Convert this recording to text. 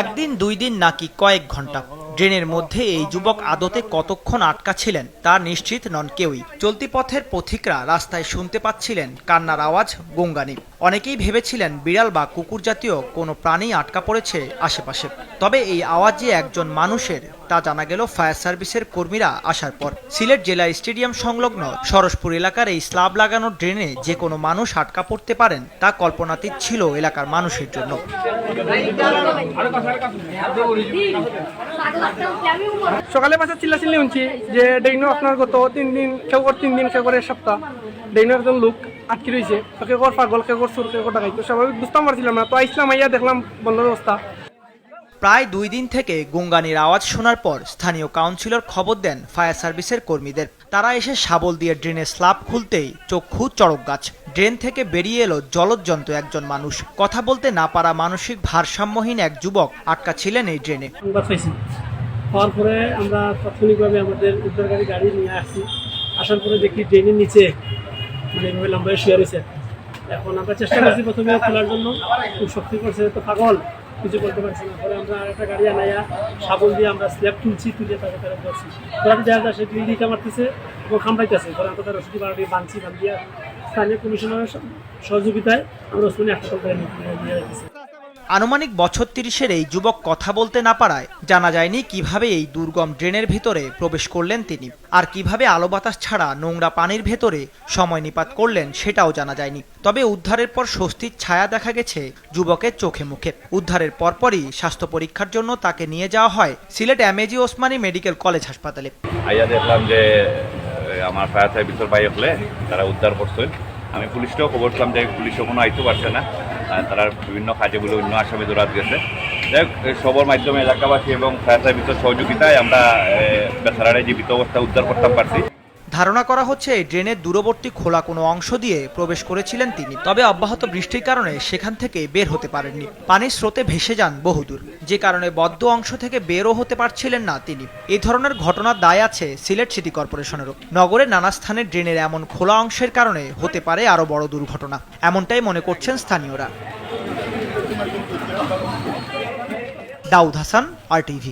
একদিন দুই দিন নাকি কয়েক ঘন্টা ড্রেনের মধ্যে এই যুবক আদতে কতক্ষণ আটকা ছিলেন তা নিশ্চিত নন কেউই। চলতি পথের পথিকরা রাস্তায় শুনতে পাচ্ছিলেন কান্নার আওয়াজ, গঙ্গানি। অনেকেই ভেবেছিলেন বিড়াল বা কুকুর জাতীয় কোনো প্রাণী আটকা পড়েছে আশেপাশে। তবে এই আওয়াজ যে একজন মানুষের তা জানা গেল ফায়ার সার্ভিসের কর্মীরা আসার পর। সিলেট জেলা স্টেডিয়াম সংলগ্ন সরসপুর এলাকার এই স্ল্যাব লাগানো ড্রেনে যে কোনো মানুষ আটকা পড়তে পারেন তা কল্পনাতীত ছিল এলাকার মানুষের জন্য। সকালে পাশে চিল্লাচিল্লি শুনছি যে ডেইনো আপনার গত 3 দিন কেউ করে 3 দিন কেউ করে সপ্তাহ ডেইনো একজন লোক আটকে রয়েছে। তো কেউ কর পাগল, কেউ কর চোর, কেউ কর ডাকাই। তো স্বাভাবিক বুঝতে পারছিলাম না, তো ইসলাম আইয়া দেখলাম বন্ধ অবস্থা। প্রায় 2 দিন থেকে গঙ্গানির আওয়াজ শোনার পর স্থানীয় কাউন্সিলর খবর দেন ফায়ার সার্ভিসের কর্মীদের। তারা এসে শাবল দিয়ে ড্রেনের স্ল্যাব খুলতেই চক্ষু চড়ক গাছ। ড্রেন থেকে বেরিয়ে এলো জলজ্জন্ত একজন মানুষ। কথা বলতে না পারা মানসিক ভারসাম্যহীন এক যুবক আটকা ছিলেন এই ড্রেনে। হওয়ার পরে আমরা তাৎক্ষণিকভাবে আমাদের উদ্ধারকারী গাড়ি নিয়ে আসছি। আসার পরে দেখি ড্রেনের নিচে মানে এভাবে লম্বায় শুয়ে রয়েছে। এখন আমরা চেষ্টা করছি প্রথমে খোলার জন্য, খুব শক্তি করছে, তো পাগল কিছু করতে পারছি না। পরে আমরা আরেকটা গাড়ি আনাইয়া শাবল দিয়ে আমরা স্ল্যাব তুলছি, তুলে তাকে তারা করছি। ওরা দেখা যায় সে গ্রিল দিতে মারতেছে এবং খামড়াইতেছে। পরে আমরা তার রসিদি বাড়ি বাঁধছি, বান্ধিয়া স্থানীয় কমিশনারের সহযোগিতায় আমরা ওসমানী হাসপাতাল করে নিয়ে যাচ্ছি। আনুমানিক বছর 30-এর এই যুবক কথা বলতে না পারায় জানা যায়নি কিভাবে এই দুর্গম ড্রেনের ভিতরে প্রবেশ করলেন তিনি, আর কিভাবে আলো বাতাস ছাড়া নোংরা পানির ভেতরে সময় নিপাত করলেন সেটাও জানা যায়নি। তবে উদ্ধারের পর স্বস্তির ছায়া দেখা গেছে যুবকের চোখে মুখে। উদ্ধারের পরপরই স্বাস্থ্য পরীক্ষার জন্য তাকে নিয়ে যাওয়া হয় Sylhet MAG Osmani medical college হাসপাতালে। আইয়া দেখলাম যে আমার ফায়ার সার্ভিসের ভাই হলে তারা উদ্ধার করছেন। আমি পুলিশটাও খবর দিলাম যে পুলিশও কোনো আইতে পারছে না, তারা বিভিন্ন কাজে বলে অন্য আসামি দৌড়াত গেছে। যাই হোক, সবার মাধ্যমে এলাকাবাসী এবং ফায়ার সার্ভিসের সহযোগিতায় আমরা বেচারার জীবিত অবস্থা উদ্ধার করতে পারছি। ধারণা করা হচ্ছে এই ড্রেনের দূরবর্তী খোলা কোনো অংশ দিয়ে প্রবেশ করেছিলেন তিনি। তবে অব্যাহত বৃষ্টির কারণে সেখান থেকে বের হতে পারেননি। পানির স্রোতে ভেসে যান বহুদূর, যে কারণে বদ্ধ অংশ থেকে বেরও হতে পারছিলেন না তিনি। এই ধরনের ঘটনার দায় আছে সিলেট সিটি কর্পোরেশনেরও। নগরের নানা স্থানে ড্রেনের এমন খোলা অংশের কারণে হতে পারে আরও বড় দুর্ঘটনা, এমনটাই মনে করছেন স্থানীয়রা। দাউদ হাসান, RTV।